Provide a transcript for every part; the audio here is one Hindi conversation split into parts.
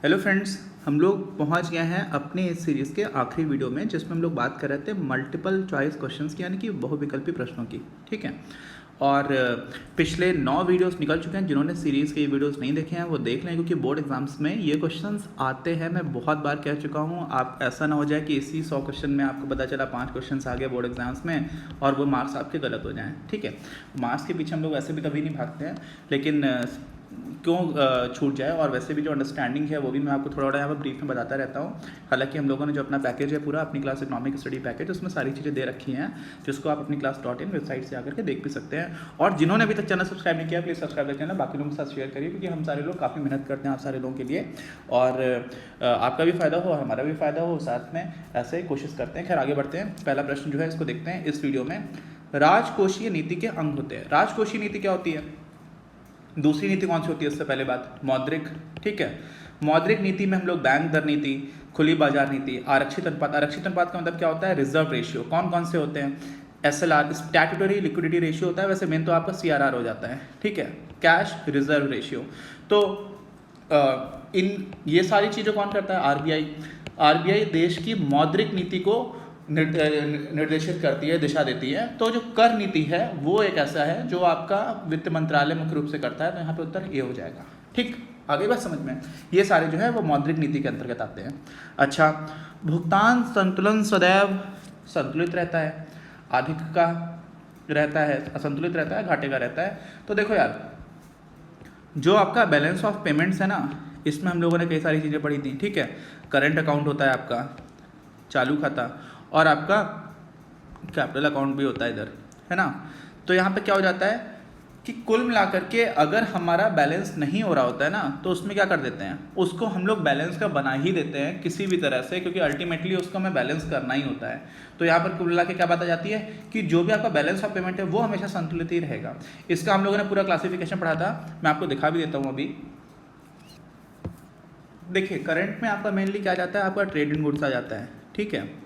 हेलो फ्रेंड्स, हम लोग पहुंच गए हैं अपने इस सीरीज़ के आखिरी वीडियो में, जिसमें हम लोग बात कर रहे थे मल्टीपल चॉइस क्वेश्चंस की, यानी कि बहुविकल्पी प्रश्नों की। ठीक है। और पिछले 9 वीडियोस निकल चुके हैं। जिन्होंने सीरीज़ के ये वीडियोस नहीं देखे हैं वो देख लें, क्योंकि बोर्ड एग्जाम्स में ये क्वेश्चंस आते हैं। मैं बहुत बार कह चुका हूँ, आप ऐसा ना हो जाए कि इसी 100 क्वेश्चन में आपको पता चला 5 क्वेश्चन आ गए बोर्ड एग्जाम्स में और वो मार्क्स आपके गलत हो जाएँ। ठीक है। मार्क्स के पीछे हम लोग वैसे भी कभी नहीं भागते हैं, लेकिन क्यों छूट जाए। और वैसे भी जो अंडरस्टैंडिंग है वो भी मैं आपको थोड़ा थोड़ा यहाँ पर ब्रीफ में बताता रहता हूँ। हालांकि हम लोगों ने जो अपना पैकेज है पूरा, अपनी क्लास इकोनॉमिक स्टडी पैकेज, उसमें सारी चीज़ें दे रखी हैं, जिसको आप अपनी क्लास.in वेबसाइट से आकर के देख भी सकते हैं। और जिन्होंने अभी तक चैनल सब्सक्राइब नहीं किया, प्लीज़ सब्सक्राइब कर चैनल, बाकी लोगों के साथ शेयर करिए, क्योंकि हम सारे लोग काफ़ी मेहनत करते हैं आप सारे लोगों के लिए, और आपका भी फ़ायदा हो, हमारा भी फ़ायदा हो, साथ में ऐसे ही कोशिश करते हैं। खैर आगे बढ़ते हैं। पहला प्रश्न जो है इसको देखते हैं इस वीडियो में। राजकोषीय नीति के अंग होते हैं। राजकोषीय नीति क्या होती है? दूसरी नीति कौन सी होती है? इससे पहले बात मौद्रिक। ठीक है। मौद्रिक नीति में हम लोग बैंक दर नीति, खुली बाजार नीति, आरक्षित अनुपात। आरक्षित अनुपात का मतलब क्या होता है? Reserve ratio. कौन कौन से होते हैं? SLR, स्टैट्यूटरी लिक्विडिटी रेशियो होता है। वैसे मेन तो आपका CRR हो जाता है। ठीक है, कैश रिजर्व रेशियो। तो इन ये सारी चीज़ें कौन करता है? RBI देश की मौद्रिक नीति को निर्देशित करती है, दिशा देती है। तो जो कर नीति है वो एक ऐसा है जो आपका वित्त मंत्रालय मुख्य रूप से करता है। तो यहाँ पे उत्तर ए हो जाएगा। ठीक, आगे बात समझ में। ये सारे जो है वो मौद्रिक नीति के अंतर्गत आते हैं। अच्छा, भुगतान संतुलन सदैव संतुलित रहता है, अधिक का रहता है, असंतुलित रहता है, घाटे का रहता है। तो देखो यार, जो आपका बैलेंस ऑफ पेमेंट्स है ना, इसमें हम लोगों ने कई सारी चीज़ें पढ़ी थी। ठीक है। करंट अकाउंट होता है आपका, चालू खाता, और आपका कैपिटल अकाउंट भी होता है इधर, है ना। तो यहाँ पे क्या हो जाता है कि कुल मिलाकर के अगर हमारा बैलेंस नहीं हो रहा होता है ना, तो उसमें क्या कर देते हैं, उसको हम लोग बैलेंस का बना ही देते हैं किसी भी तरह से, क्योंकि अल्टीमेटली उसको हमें बैलेंस करना ही होता है। तो यहाँ पर कुल मिला के क्या बात आ जाती है कि जो भी आपका बैलेंस ऑफ पेमेंट है वो हमेशा संतुलित ही रहेगा। इसका हम लोगों ने पूरा क्लासिफिकेशन पढ़ा था, मैं आपको दिखा भी देता हूँ अभी। देखिए, करंट में आपका मेनली क्या जाता है, आपका ट्रेड इन गुड्स आ जाता है। ठीक है।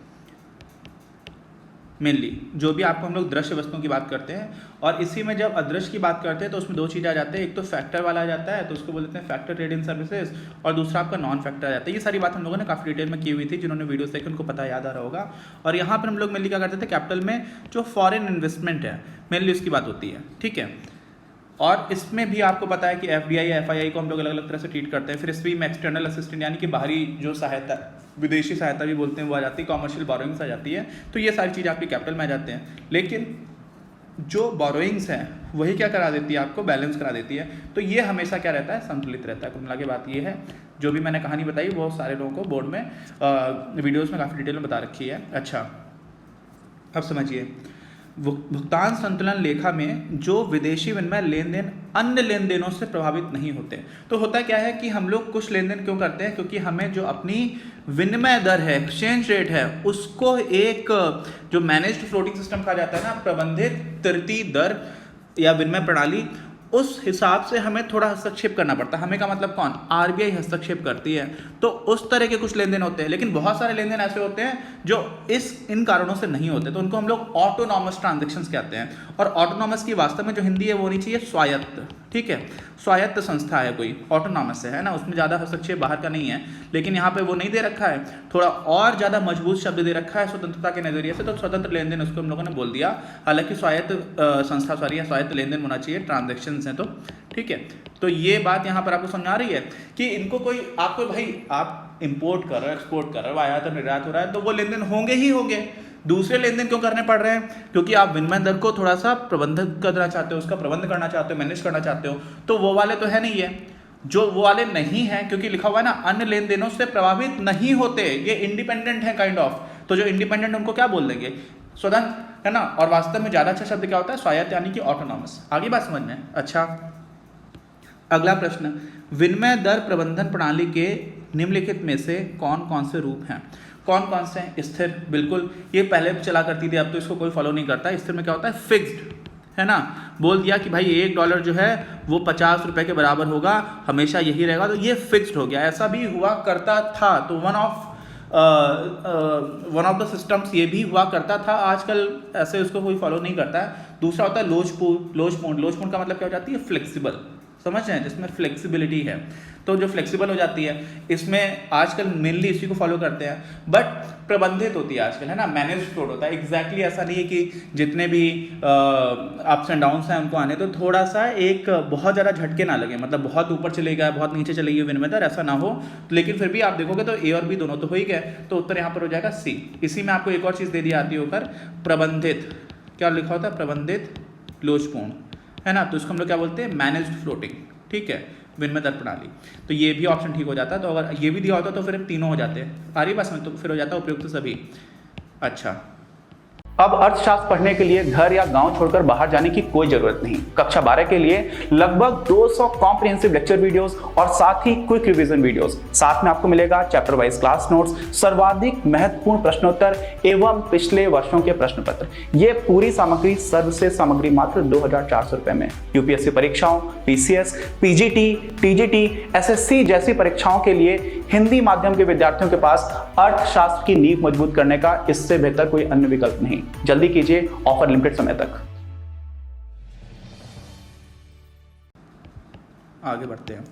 मेनली जो भी आपको हम लोग दृश्य वस्तुओं की बात करते हैं, और इसी में जब अदृश्य की बात करते हैं तो उसमें 2 चीज़ें आ जाते हैं। एक तो फैक्टर वाला आ जाता है, तो उसको बोलते हैं फैक्टर ट्रेड इन सर्विसेज, और दूसरा आपका नॉन फैक्टर आ जाता है। ये सारी बात हम लोगों ने काफ़ी डिटेल में की हुई थी, जिन्होंने वीडियोस देखे उनको पता याद आ रहा होगा। और यहाँ पर हम लोग मेनली क्या करते थे, कैपिटल में जो फॉरेन इन्वेस्टमेंट है मेनली उसकी बात होती है। ठीक है। और इसमें भी आपको पता है कि FDI या FII को हम लोग अलग अलग तरह से ट्रीट करते हैं। फिर इसमें एक्सटर्नल असिस्टेंट, यानी कि बाहरी जो सहायता, विदेशी सहायता भी बोलते हैं, वो आ जाती है। कॉमर्शियल बोरोइंग्स आ जाती है। तो ये सारी चीज़ें आपकी कैपिटल में आ जाते हैं। लेकिन जो बोरोइंग्स हैं वही क्या करा देती है, आपको बैलेंस करा देती है। तो ये हमेशा क्या रहता है, संतुलित रहता है। कुल मिला के बात ये है। जो भी मैंने कहानी बताई वो सारे लोगों को बोर्ड में वीडियोज़ में काफ़ी डिटेल में बता रखी है। अच्छा, अब समझिए, भुगतान संतुलन लेखा में जो विदेशी विनिमय लेन देन अन्य लेन देनों से प्रभावित नहीं होते। तो होता क्या है कि हम लोग कुछ लेन देन क्यों करते हैं, क्योंकि हमें जो अपनी विनिमय दर है, एक्सचेंज रेट है, उसको एक जो मैनेज्ड फ्लोटिंग सिस्टम कहा जाता है ना, प्रबंधित तृतीय दर या विनिमय प्रणाली, उस हिसाब से हमें थोड़ा हस्तक्षेप करना पड़ता है। हमें का मतलब कौन? RBI हस्तक्षेप करती है। तो उस तरह के कुछ लेन देन होते हैं, लेकिन बहुत सारे लेन देन ऐसे होते हैं जो इन कारणों से नहीं होते। तो उनको हम लोग ऑटोनॉमस ट्रांजेक्शन्स कहते हैं। और ऑटोनॉमस की वास्तव में जो हिंदी है वो होनी चाहिए स्वायत्त। ठीक है। स्वायत्त संस्था है कोई, ऑटोनॉमस है ना, उसमें ज़्यादा हस्तक्षेप बाहर का नहीं है। लेकिन यहाँ पे वो नहीं दे रखा है, थोड़ा और ज़्यादा मजबूत शब्द दे रखा है स्वतंत्रता के नज़रिए से। तो स्वतंत्र लेन देन उसको हम लोगों ने बोल दिया। हालांकि स्वायत्त संस्था स्वायत्त लेन देन होना चाहिए, ट्रांजेक्शन्स हैं तो। ठीक है। तो ये बात यहाँ पर आपको समझ आ रही है कि इनको कोई आपको, भाई आप इंपोर्ट कर रहे हो, एक्सपोर्ट कर रहे हो, आयात और निर्यात हो रहा है, तो वो लेन देन होंगे ही होंगे। दूसरे लेन देन क्यों करने पड़ रहे हैं? क्योंकि आप विनिमय दर को थोड़ा सा प्रबंधन करना चाहते हो, उसका प्रबंध करना चाहते हो, मैनेज करना चाहते हो। तो वो वाले तो है नहीं है, जो वो वाले नहीं है, क्योंकि लिखा हुआ है ना, अन्य लेन देनों से प्रभावित नहीं होते, ये इंडिपेंडेंट है काइंड ऑफ। तो जो इंडिपेंडेंट उनको क्या बोल देंगे? स्वतंत्र, है ना। और वास्तव में ज्यादा अच्छा शब्द क्या होता है? स्वायत्त, यानी कि ऑटोनॉमस। आगे बात समझ में। अच्छा, अगला प्रश्न, विनिमय दर प्रबंधन प्रणाली के निम्नलिखित में से कौन कौन से रूप हैं? कौन कौन से हैं? स्थिर, बिल्कुल, ये पहले चला करती थी, अब तो इसको कोई फॉलो नहीं करता। स्थिर में क्या होता है? फिक्स्ड, है ना। बोल दिया कि भाई $1 जो है वो 50 रुपये के बराबर होगा, हमेशा यही रहेगा, तो ये फिक्स्ड हो गया। ऐसा भी हुआ करता था। तो वन ऑफ द सिस्टम्स ये भी हुआ करता था। आजकल ऐसे उसको कोई फॉलो नहीं करता है। दूसरा होता है लोचपूर्ण। लोचपूर्ण का मतलब क्या हो जाती है? फ्लेक्सिबल। समझ रहे हैं, जिसमें फ्लेक्सिबिलिटी है, तो जो फ्लेक्सिबल हो जाती है, इसमें आजकल मेनली इसी को फॉलो करते हैं, बट प्रबंधित होती है आजकल, है ना, मैनेज फ्लोट होता है। एग्जैक्टली ऐसा नहीं है कि जितने भी अप्स एंड डाउन्स हैं उनको आने तो थोड़ा सा एक बहुत ज़्यादा झटके ना लगे, मतलब बहुत ऊपर चले गया बहुत नीचे चले गई विनिमय दर, ऐसा ना हो। लेकिन फिर भी आप देखोगे तो ए और बी दोनों तो हो ही गए, तो उत्तर यहाँ पर हो जाएगा सी। इसी में आपको एक और चीज़ दे दी आती होकर, प्रबंधित, क्या लिखा होता है, प्रबंधित लोचपूर्ण, है ना, तो इसको हम लोग क्या बोलते हैं, मैनेज्ड फ्लोटिंग, ठीक है, विनिमय दर प्रणाली। तो ये भी ऑप्शन ठीक हो जाता है। तो अगर ये भी दिया होता तो फिर तीनों हो जाते हैं, आ रही बात समझ, तो फिर हो जाता है उपयुक्त सभी। अच्छा, अब अर्थशास्त्र पढ़ने के लिए घर या गांव छोड़कर बाहर जाने की कोई जरूरत नहीं। कक्षा 12 के लिए लगभग 200 कॉम्प्रिहेंसिव लेक्चर वीडियोस और साथ ही क्विक रिवीजन वीडियोस। साथ में आपको मिलेगा चैप्टर वाइज क्लास नोट्स, सर्वाधिक महत्वपूर्ण प्रश्नोत्तर एवं पिछले वर्षों के प्रश्न पत्र। ये पूरी सामग्री सर्वश्रेष्ठ सामग्री मात्र 2400 रुपए में। यूपीएससी परीक्षाओं, पीसीएस, पीजीटी, टीजीटी, एसएससी जैसी परीक्षाओं के लिए हिंदी माध्यम के विद्यार्थियों के पास अर्थशास्त्र की नींव मजबूत करने का इससे बेहतर कोई अन्य विकल्प नहीं। जल्दी कीजिए, ऑफर लिमिटेड समय तक। आगे बढ़ते हैं।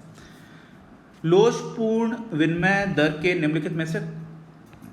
लोचपूर्ण विनिमय दर के निम्नलिखित में से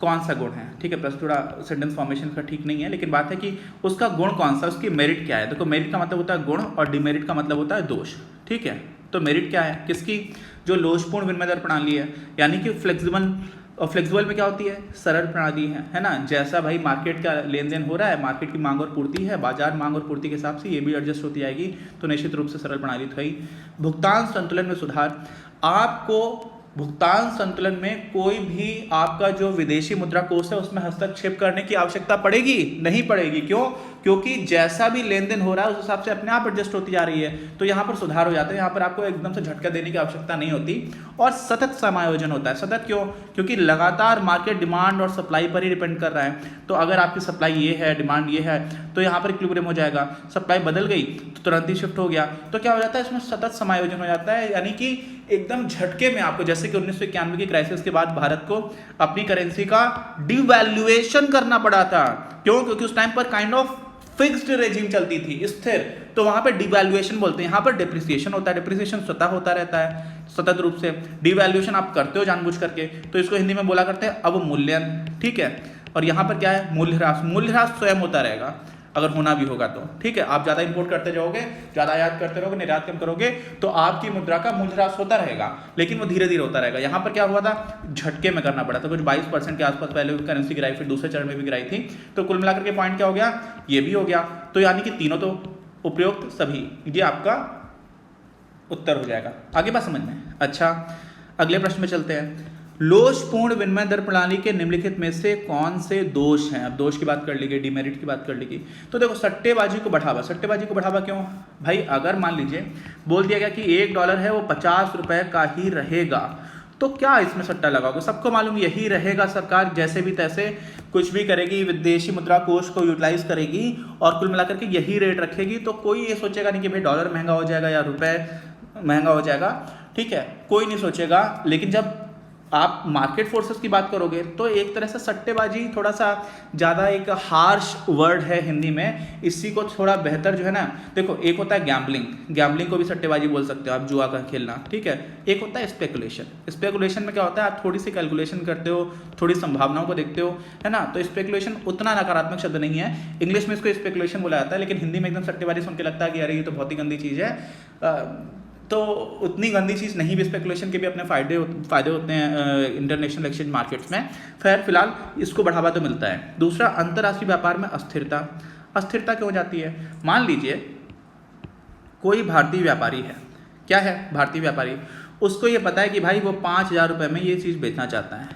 कौन सा गुण है, ठीक है, प्रश्न थोड़ा सेंटेंस फॉर्मेशन का ठीक नहीं है, लेकिन बात है कि उसका गुण कौन सा, उसकी मेरिट क्या है। देखो मेरिट का मतलब होता है गुण और डिमेरिट का मतलब होता है दोष, ठीक है। तो मेरिट क्या है किसकी, जो लोचपूर्ण विनिमय दर प्रणाली है, यानी कि फ्लेक्सिबल, और फ्लेक्सिबल में क्या होती है, सरल प्रणाली है ना, जैसा भाई मार्केट का लेन देन हो रहा है, मार्केट की मांग और पूर्ति है, बाजार मांग और पूर्ति के हिसाब से ये भी एडजस्ट होती आएगी, तो निश्चित रूप से सरल प्रणाली तो ही। भुगतान संतुलन में सुधार, आपको भुगतान संतुलन में कोई भी आपका जो विदेशी मुद्रा कोष है उसमें हस्तक्षेप करने की आवश्यकता पड़ेगी नहीं पड़ेगी, क्यों, क्योंकि जैसा भी लेन देन हो रहा है उस हिसाब से अपने आप एडजस्ट होती जा रही है, तो यहाँ पर सुधार हो जाता है, यहाँ पर आपको एकदम से झटका देने की आवश्यकता नहीं होती। और सतत समायोजन होता है, सतत क्यों, क्योंकि लगातार मार्केट डिमांड और सप्लाई पर ही डिपेंड कर रहा है, तो अगर आपकी सप्लाई ये है, डिमांड ये है, तो यहाँ पर इक्विलिब्रियम हो जाएगा, सप्लाई बदल गई तो तुरंत ही शिफ्ट हो गया, तो क्या हो जाता है, इसमें सतत समायोजन हो जाता है, यानी कि एकदम झटके में आपको, जैसे कि 1991 की क्राइसिस के बाद भारत को अपनी करेंसी का डिवैल्यूएशन करना पड़ा था, क्यों, क्योंकि उस टाइम पर काइंड ऑफ फिक्स्ड रेजिम चलती थी, स्थिर, तो वहां पे डिवैल्यूएशन बोलते हैं, यहाँ पर डिप्रिसिएशन होता है, डिप्रिसिएशन स्वतः होता रहता है सतत रूप से, डिवैल्यूएशन आप करते हो जानबूझ करके, तो इसको हिंदी में बोला करते हैं अवमूल्यन, ठीक है। और यहाँ पर क्या है, मूल्यह्रास, मूल्यह्रास स्वयं होता रहेगा अगर होना भी होगा तो, ठीक है। आप ज़्यादा इंपोर्ट करते जाओगे, ज़्यादा आयात करते रहोगे, निर्यात कम करोगे, तो आपकी मुद्रा का मूल्यह्रास होता रहेगा, लेकिन वो धीरे धीरे होता रहेगा। यहाँ पर क्या हुआ था, झटके में करना पड़ा था, कुछ 22% के आसपास पहले करेंसी गिराई, फिर दूसरे चरण में भी गिराई थी, तो कुल मिलाकर के पॉइंट क्या हो गया, ये भी हो गया, तो यानी कि तीनों तो उपयुक्त सभी, ये आपका उत्तर हो जाएगा। आगे बात समझ में। अच्छा, अगले प्रश्न में चलते हैं। लोचपूर्ण विनिमय दर प्रणाली के निम्नलिखित में से कौन से दोष हैं, अब दोष की बात कर ली गई, डिमेरिट की बात कर ली गई, तो देखो सट्टेबाजी को बढ़ावा, सट्टेबाजी को बढ़ावा क्यों भाई, अगर मान लीजिए बोल दिया गया कि $1 है वो 50 रुपए का ही रहेगा, तो क्या इसमें सट्टा लगाओगे, सबको मालूम यही रहेगा, सरकार जैसे भी तैसे कुछ भी करेगी, विदेशी मुद्रा कोष को यूटिलाइज करेगी और कुल मिलाकर के यही रेट रखेगी, तो कोई ये सोचेगा नहीं कि भाई डॉलर महंगा हो जाएगा या रुपए महंगा हो जाएगा, ठीक है, कोई नहीं सोचेगा। लेकिन जब आप मार्केट फोर्सेस की बात करोगे तो एक तरह से सट्टेबाजी थोड़ा सा ज़्यादा एक हार्श वर्ड है हिंदी में, इसी को थोड़ा बेहतर जो है ना, देखो एक होता है गैम्बलिंग, गैम्बलिंग को भी सट्टेबाजी बोल सकते हो आप, जुआ का खेलना, ठीक है। एक होता है स्पेकुलेशन, स्पेकुलेशन में क्या होता है, आप थोड़ी सी कैलकुलेशन करते हो, थोड़ी संभावनाओं को देखते हो, है ना, तो स्पेकुलेशन उतना नकारात्मक शब्द नहीं है, इंग्लिश में इसको स्पेकुलेशन बोला जाता है, लेकिन हिंदी में एकदम सट्टेबाजी सुन के लगता है कि अरे ये तो बहुत ही गंदी चीज़ है, तो उतनी गंदी चीज़ नहीं भी, स्पेकुलेशन के भी अपने फ़ायदे होते हैं इंटरनेशनल एक्सचेंज मार्केट्स में। फिलहाल इसको बढ़ावा तो मिलता है। दूसरा, अंतर्राष्ट्रीय व्यापार में अस्थिरता, अस्थिरता क्यों हो जाती है, मान लीजिए कोई भारतीय व्यापारी है, क्या है, भारतीय व्यापारी, उसको ये पता है कि भाई वो 5,000 रुपये में ये चीज़ बेचना चाहता है,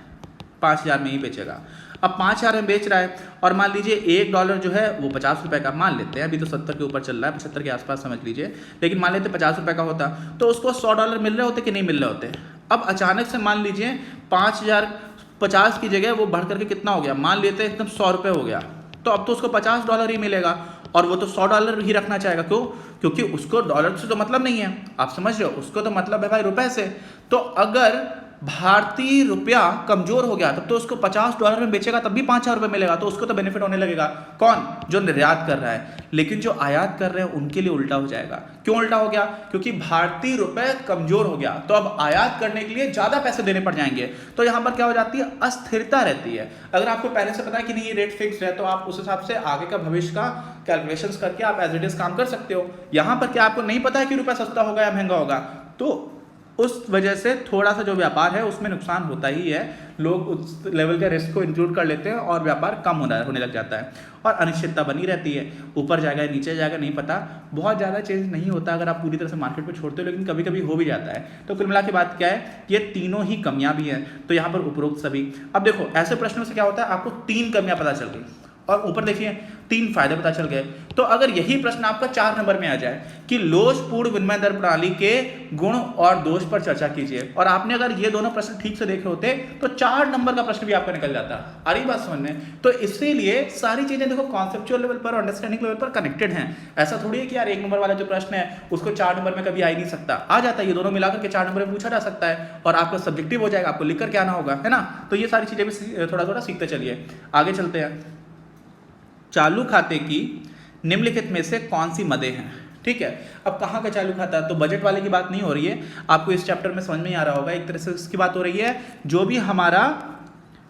5,000 में ही बेचेगा, अब 5,000 में बेच रहा है, और मान लीजिए $1 जो है वो 50 रुपये का, मान लेते हैं, अभी तो 70 के ऊपर चल रहा है, 75 के आसपास समझ लीजिए, लेकिन मान लेते 50 रुपये का होता तो उसको $100 मिल रहे होते कि नहीं मिल रहे होते। अब अचानक से मान लीजिए 5,050 की जगह वो बढ़ करके कितना हो गया, मान लेते हैं एकदम 100 रुपये हो गया, तो अब तो उसको $50 ही मिलेगा, और वो तो $100 ही रखना चाहेगा, क्यों, क्योंकि उसको डॉलर से तो मतलब नहीं है, आप समझ रहे हो, उसको तो मतलब है भाई रुपए से। तो अगर भारतीय रुपया कमजोर हो गया तब तो उसको $50 में बेचेगा तब भी ₹5,000 मिलेगा, तो उसको तो बेनिफिट होने लगेगा। कौन? जो निर्यात कर रहा है। लेकिन जो आयात कर रहे हैं उनके लिए उल्टा हो जाएगा। क्यों उल्टा हो गया? क्योंकि भारतीय रुपए कमजोर हो गया तो अब आयात करने के लिए ज्यादा पैसे देने पड़ जाएंगे। तो यहां पर क्या हो जाती है? अस्थिरता रहती है। अगर आपको पहले से पता है कि नहीं ये रेट फिक्स है तो आप उस हिसाब से आगे का भविष्य का कैलकुलेशंस करके आप एज इट इज काम कर सकते हो। यहां पर क्या आपको नहीं पता है कि रुपया सस्ता होगा या महंगा होगा, तो उस वजह से थोड़ा सा जो व्यापार है उसमें नुकसान होता ही है। लोग उस लेवल के रिस्क को इंक्लूड कर लेते हैं और व्यापार कम होने लग जाता है और अनिश्चितता बनी रहती है। ऊपर जाएगा नीचे जाएगा नहीं पता, बहुत ज़्यादा चेंज नहीं होता अगर आप पूरी तरह से मार्केट में छोड़ते हो, लेकिन कभी कभी हो भी जाता है। तो कुल मिला के बात क्या है? ये तीनों ही कमियां भी हैं। तो यहाँ पर उपरोक्त सभी, अब देखो ऐसे प्रश्नों से क्या होता है, आपको 3 कमियां पता चल गई और ऊपर देखिए 3 फायदे पता चल गए। तो अगर यही प्रश्न आपका 4 नंबर में आ जाए कि लोचपूर्ण विनिमय दर प्रणाली के गुण और दोष पर चर्चा कीजिए, और आपने अगर ये दोनों प्रश्न ठीक से देखे होते तो 4 नंबर का प्रश्न भी आपका निकल जाता। आ रही बात समझ में? तो इसीलिए सारी चीजें देखो कॉन्सेप्चुअल लेवल पर और अंडरस्टैंडिंग लेवल पर कनेक्टेड हैं। ऐसा थोड़ी है कि यार 1 नंबर वाला जो प्रश्न है उसको 4 नंबर में कभी आ ही नहीं सकता, आ जाता है। ये दोनों मिलाकर के 4 नंबर में पूछा जा सकता है और आपका सब्जेक्टिव हो जाएगा, आपको लिख कर के आना होगा, है ना। तो ये सारी चीजें भी थोड़ा थोड़ा सीखते चलिए। आगे चलते हैं। चालू खाते की निम्नलिखित में से कौन सी मदें हैं? ठीक है, अब कहाँ का चालू खाता? तो बजट वाले की बात नहीं हो रही है, आपको इस चैप्टर में समझ में ही आ रहा होगा। एक तरह से इसकी बात हो रही है जो भी हमारा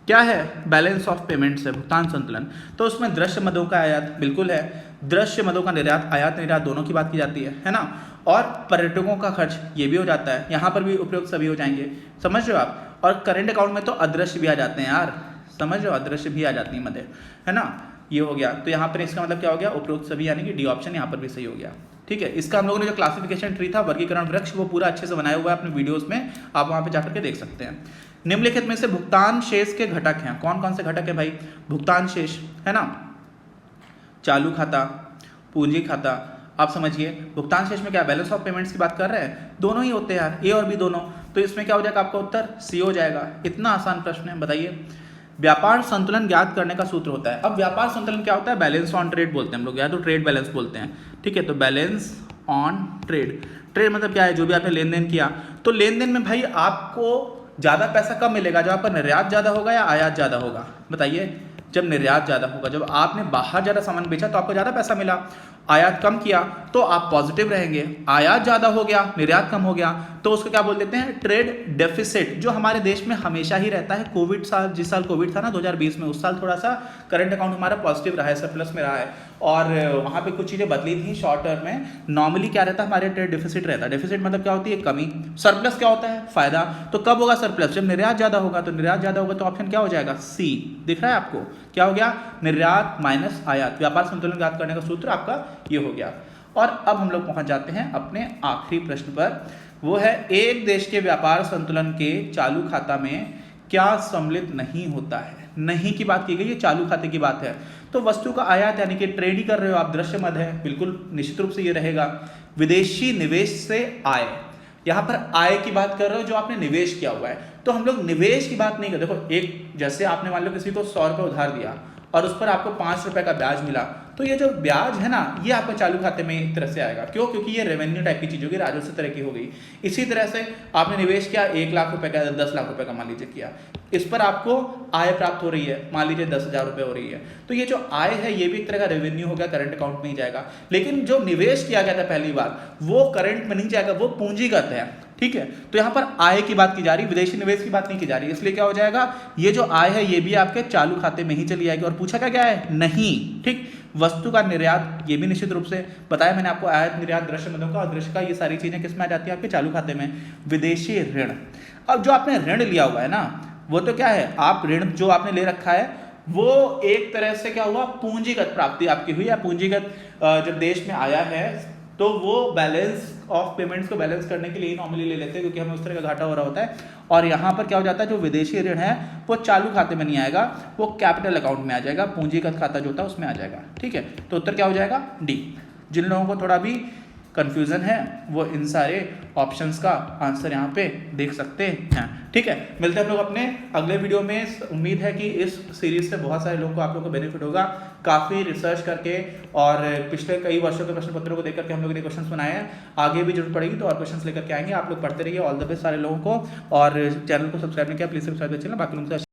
क्या है, बैलेंस ऑफ पेमेंट्स है, भुगतान संतुलन, तो उसमें दृश्य मदों का आयात बिल्कुल है, दृश्य मदों का निर्यात, आयात निर्यात दोनों की बात की जाती है ना। और पर्यटकों का खर्च ये भी हो जाता है, यहाँ पर भी उपयुक्त सभी हो जाएंगे, समझ रहे हो आप। और करेंट अकाउंट में तो अदृश्य भी आ जाते हैं यार, समझ रहे हो, अदृश्य भी आ जाती है मदें, है ना। ये हो गया। तो यहाँ पर इसका मतलब क्या हो गया? उपरोक्त सभी, यानी कि डी ऑप्शन यहाँ पर भी सही हो गया। ठीक है, इसका हम लोगों ने जो क्लासिफिकेशन ट्री था, वर्गीकरण वृक्ष, वो पूरा अच्छे से बनाया हुआ है अपने वीडियोस में, आप वहाँ पे जाकर के देख सकते हैं। निम्नलिखित में से भुगतान शेष के घटक हैं, कौन कौन से घटक है भाई? भुगतान शेष, है ना, चालू खाता, पूंजी खाता। आप समझिए भुगतान शेष में क्या बैलेंस ऑफ पेमेंट्स की बात कर रहे हैं, दोनों ही होते हैं यार, ए और बी दोनों। तो इसमें क्या हो जाएगा? आपका उत्तर सी हो जाएगा। इतना आसान प्रश्न है, बताइए। व्यापार संतुलन ज्ञात करने का सूत्र होता है। अब व्यापार संतुलन क्या होता है? बैलेंस ऑन ट्रेड बोलते हैं हम लोग, या तो ट्रेड बैलेंस बोलते हैं। ठीक है, तो बैलेंस ऑन ट्रेड, ट्रेड मतलब क्या है? जो भी आपने लेन देन किया, तो लेन देन में भाई आपको ज़्यादा पैसा कब मिलेगा? जब आपका निर्यात ज़्यादा होगा या आयात ज़्यादा होगा? बताइए। जब निर्यात ज़्यादा होगा, जब आपने बाहर ज़्यादा सामान बेचा तो आपको ज़्यादा पैसा मिला, आयात कम किया तो आप पॉजिटिव रहेंगे। आयात ज़्यादा हो गया, निर्यात कम हो गया, तो उसको क्या बोल देते हैं? ट्रेड डेफिसिट, जो हमारे देश में हमेशा ही रहता है। कोविड साल, जिस साल कोविड था ना 2020 में, उस साल थोड़ा सा करंट अकाउंट हमारा पॉजिटिव रहा है, सरप्लस में रहा है, और वहाँ पे कुछ चीज़ें बदली थी शॉर्ट टर्म में। नॉर्मली क्या रहता है? हमारे ट्रेड डेफिसिट रहता है। डेफिसिट मतलब क्या होती है? कमी। सरप्लस क्या होता है? फायदा। तो कब होगा सरप्लस? जब निर्यात ज़्यादा होगा। तो निर्यात ज़्यादा होगा तो ऑप्शन क्या हो जाएगा? सी। दिख रहा है आपको? क्या हो गया? निर्यात माइनस आयात, व्यापार संतुलन ज्ञात करने का सूत्र आपका ये हो गया। और अब हम लोग पहुंच जाते हैं अपने आखिरी प्रश्न पर, वो है एक देश के व्यापार संतुलन के चालू खाता में क्या सम्मिलित नहीं होता है? नहीं की बात की गई है, चालू खाते की बात है। तो वस्तु का आयात, यानी कि ट्रेड ही कर रहे हो आप, दृश्य मद है, बिल्कुल निश्चित रूप से ये रहेगा। विदेशी निवेश से आय, यहाँ पर आय की बात कर रहे हो जो आपने निवेश किया हुआ है, तो हम लोग निवेश की बात नहीं करते। देखो, एक जैसे आपने मान लो किसी को 100 रुपये उधार दिया और उस पर आपको 5 रुपए का ब्याज मिला, तो ये जो ब्याज है ना, ये आपको चालू खाते में एक तरह से आएगा। क्यों? क्योंकि ये रेवेन्यू टाइप की चीज होगी, राजस्व तरह की हो गई। इसी तरह से आपने निवेश किया 1 लाख रुपए का, 10 लाख रुपए का मान लीजिए किया, इस पर आपको आय प्राप्त हो रही है, मान लीजिए 10,000 रुपए हो रही है, तो ये जो आय है ये भी एक तरह का रेवेन्यू होगा, करंट अकाउंट में ही जाएगा। लेकिन जो निवेश किया गया था पहली बार, वो करंट में नहीं जाएगा, वो पूंजीगत है। ठीक है, तो यहाँ पर आय की बात की जा रही, विदेशी निवेश की बात नहीं की जा रही, इसलिए क्या हो जाएगा? ये जो आय है ये भी आपके चालू खाते में ही चली जाएगी। और पूछा क्या है? नहीं। ठीक, वस्तु का निर्यात, ये भी निश्चित रूप से बताया मैंने आपको, आयात निर्यात, दृश्य मदों का और दृश्य का, ये सारी चीजें किस में आ जाती है? आपके चालू खाते में। विदेशी ऋण, अब जो आपने ऋण लिया हुआ है ना, वो तो क्या है? आप ऋण जो आपने ले रखा है वो एक तरह से क्या हुआ? पूंजीगत प्राप्ति आपकी हुई, या पूंजीगत जब देश में आया है तो वो बैलेंस ऑफ पेमेंट्स को बैलेंस करने के लिए नॉर्मली ले लेते हैं, क्योंकि हमें उस तरह का घाटा हो रहा होता है। और यहाँ पर क्या हो जाता है? जो विदेशी ऋण है वो चालू खाते में नहीं आएगा, वो कैपिटल अकाउंट में आ जाएगा, पूंजीगत खाता जो होता है उसमें आ जाएगा। ठीक है, तो उत्तर क्या हो जाएगा? डी। जिन लोगों को थोड़ा भी कन्फ्यूज़न है वो इन सारे ऑप्शंस का आंसर यहाँ पे देख सकते हैं। ठीक है, मिलते हैं हम लोग अपने अगले वीडियो में। उम्मीद है कि इस सीरीज से बहुत सारे लोगों को, आप लोगों को बेनिफिट होगा। काफ़ी रिसर्च करके और पिछले कई वर्षों के प्रश्न पत्रों को देख करके हम लोगों ने क्वेश्चंस बनाए हैं। आगे भी जरूरत पड़ेगी तो और क्वेश्चंस लेकर के आएंगे। आप लोग पढ़ते रहिए। ऑल द बेस्ट सारे लोगों को। और चैनल को सब्सक्राइब नहीं किया, प्लीज़ सब्सक्राइब कर चैनल, बाकी लोगों से